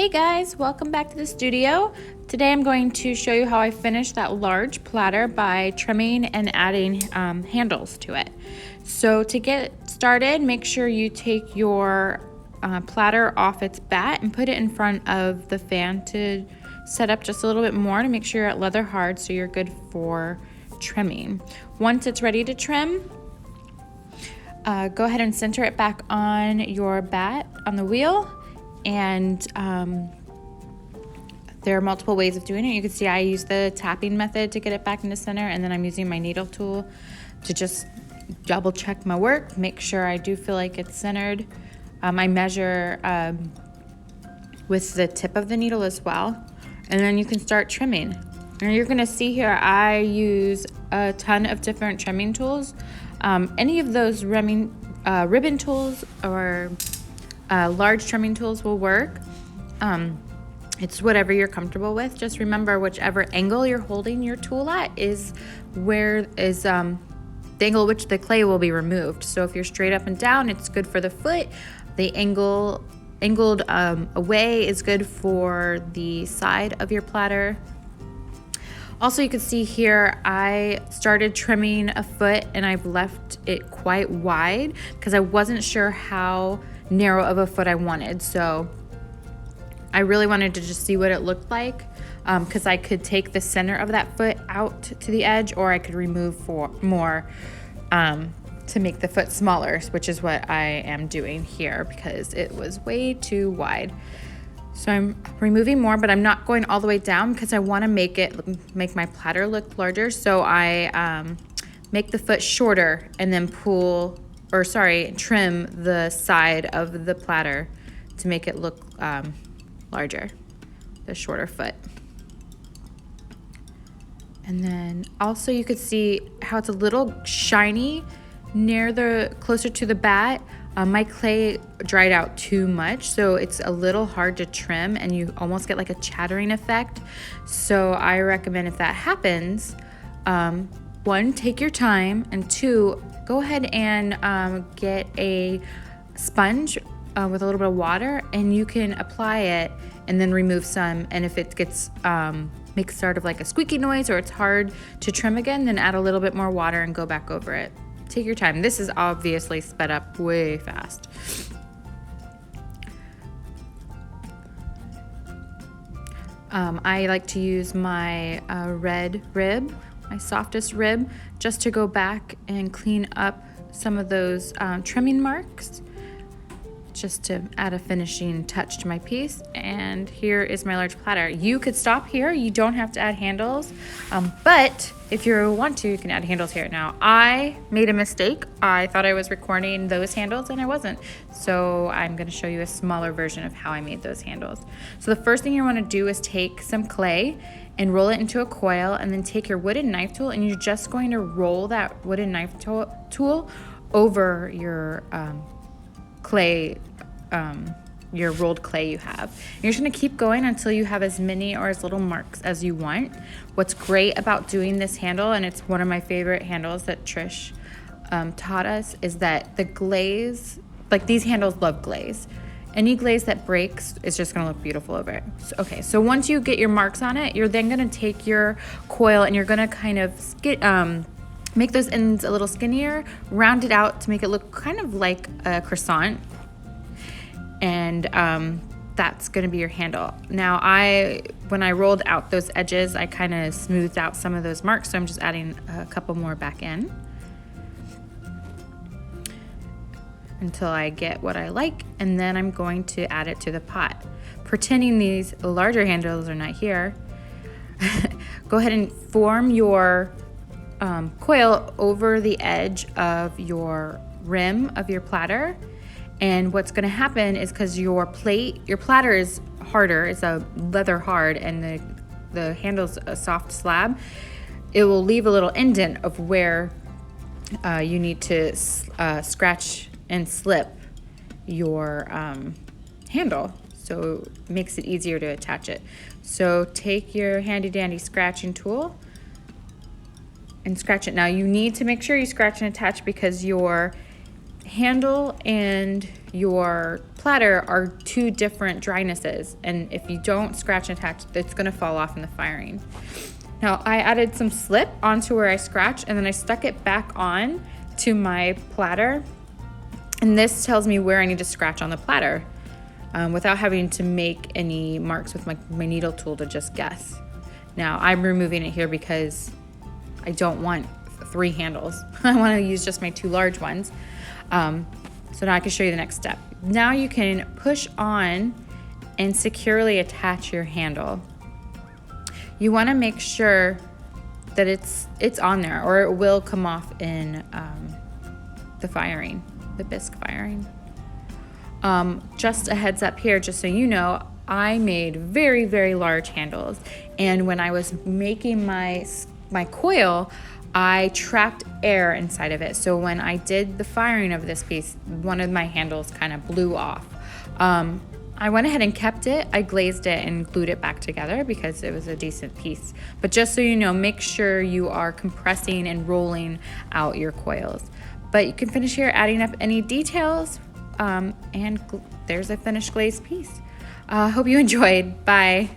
Hey guys, welcome back to the studio. Today I'm going to show you how I finished that large platter by trimming and adding handles to it. So to get started, make sure you take your platter off its bat and put it in front of the fan to set up just a little bit more to make sure you're at leather hard so you're good for trimming. Once it's ready to trim, go ahead and center it back on your bat on the wheel. And there are multiple ways of doing it. You can see I use the tapping method to get it back into center, and then I'm using my needle tool to just double check my work, make sure I do feel like it's centered. I measure with the tip of the needle as well, and then you can start trimming. And you're gonna see here I use a ton of different trimming tools. Any of those ribbon tools or large trimming tools will work. It's whatever you're comfortable with. Just remember, whichever angle you're holding your tool at is the angle which the clay will be removed. So if you're straight up and down, it's good for the foot. The angled away is good for the side of your platter. Also, you can see here, I started trimming a foot and I've left it quite wide because I wasn't sure how narrow of a foot I wanted. So I really wanted to just see what it looked like because I could take the center of that foot out to the edge, or I could remove more to make the foot smaller, which is what I am doing here because it was way too wide. So I'm removing more, but I'm not going all the way down because I want to make my platter look larger. So I make the foot shorter and then trim the side of the platter to make it look larger, the shorter foot. And then also you could see how it's a little shiny closer to the bat. My clay dried out too much, so it's a little hard to trim and you almost get like a chattering effect. So I recommend, if that happens, one, take your time, and two, go ahead and get a sponge with a little bit of water, and you can apply it and then remove some. And if it gets makes sort of like a squeaky noise or it's hard to trim again, then add a little bit more water and go back over it. Take your time. This is obviously sped up way fast. I like to use my red rib, my softest rib, just to go back and clean up some of those trimming marks, just to add a finishing touch to my piece. And here is my large platter. You could stop here. You don't have to add handles, but if you want to, you can add handles here. Now, I made a mistake. I thought I was recording those handles and I wasn't. So I'm gonna show you a smaller version of how I made those handles. So the first thing you wanna do is take some clay and roll it into a coil, and then take your wooden knife tool, and you're just going to roll that wooden knife tool over your clay, your rolled clay you have. And you're just gonna keep going until you have as many or as little marks as you want. What's great about doing this handle, and it's one of my favorite handles that Trish taught us, is that the glaze, like these handles love glaze. Any glaze that breaks is just gonna look beautiful over it. So once you get your marks on it, you're then gonna take your coil and you're gonna kind of make those ends a little skinnier, round it out to make it look kind of like a croissant. And that's gonna be your handle. Now when I rolled out those edges, I kind of smoothed out some of those marks, so I'm just adding a couple more back in until I get what I like, and then I'm going to add it to the pot. Pretending these larger handles are not here, go ahead and form your coil over the edge of your rim of your platter. And what's gonna happen is, because your platter is harder, it's a leather hard, and the handle's a soft slab, it will leave a little indent of where you need to scratch and slip your handle. So it makes it easier to attach it. So take your handy dandy scratching tool and scratch it. Now you need to make sure you scratch and attach because your handle and your platter are two different drynesses, and if you don't scratch and attach, it's gonna fall off in the firing. Now I added some slip onto where I scratched, and then I stuck it back on to my platter, and this tells me where I need to scratch on the platter without having to make any marks with my needle tool to just guess. Now I'm removing it here because I don't want 3 handles. I want to use just my 2 large ones. So now I can show you the next step. Now you can push on and securely attach your handle. You want to make sure that it's on there, or it will come off in the firing, the bisque firing. Just a heads up here, just so you know, I made very, very large handles, and when I was making my coil, I trapped air inside of it. So when I did the firing of this piece, one of my handles kind of blew off. I went ahead and kept it. I glazed it and glued it back together because it was a decent piece. But just so you know, make sure you are compressing and rolling out your coils. But you can finish here adding up any details, and there's a finished glazed piece. Hope you enjoyed. Bye.